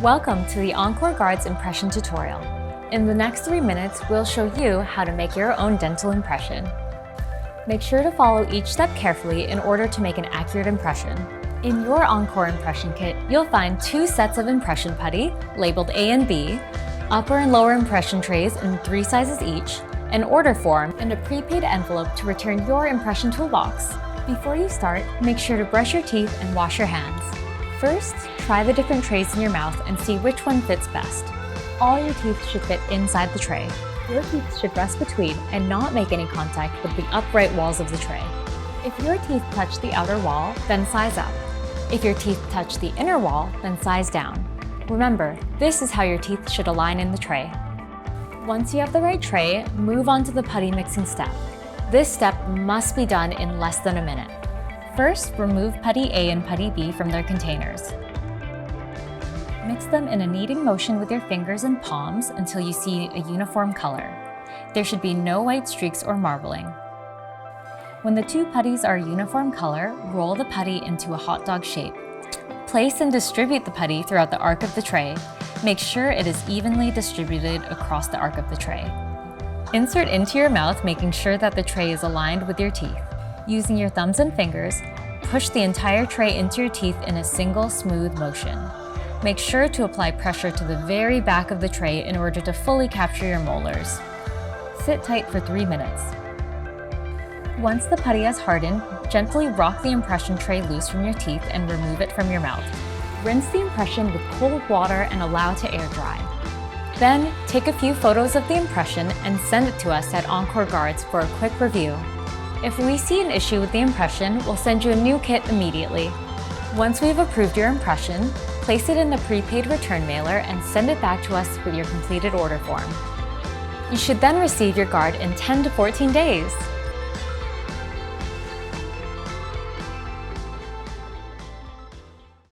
Welcome to the enCore Guards impression tutorial. In the next 3 minutes, we'll show you how to make your own dental impression. Make sure to follow each step carefully in order to make an accurate impression. In your enCore impression kit, you'll find 2 sets of impression putty, labeled A and B, upper and lower impression trays in 3 sizes each, an order form, and a prepaid envelope to return your impression toolbox. Before you start, make sure to brush your teeth and wash your hands. First, try the different trays in your mouth and see which one fits best. All your teeth should fit inside the tray. Your teeth should rest between and not make any contact with the upright walls of the tray. If your teeth touch the outer wall, then size up. If your teeth touch the inner wall, then size down. Remember, this is how your teeth should align in the tray. Once you have the right tray, move on to the putty mixing step. This step must be done in less than a minute. First, remove putty A and putty B from their containers. Mix them in a kneading motion with your fingers and palms until you see a uniform color. There should be no white streaks or marbling. When the 2 putties are a uniform color, roll the putty into a hot dog shape. Place and distribute the putty throughout the arc of the tray. Make sure it is evenly distributed across the arc of the tray. Insert into your mouth, making sure that the tray is aligned with your teeth. Using your thumbs and fingers, push the entire tray into your teeth in a single smooth motion. Make sure to apply pressure to the very back of the tray in order to fully capture your molars. Sit tight for 3 minutes. Once the putty has hardened, gently rock the impression tray loose from your teeth and remove it from your mouth. Rinse the impression with cold water and allow to air dry. Then, take a few photos of the impression and send it to us at enCore Guards for a quick review. If we see an issue with the impression, we'll send you a new kit immediately. Once we've approved your impression, place it in the prepaid return mailer and send it back to us with your completed order form. You should then receive your guard in 10 to 14 days.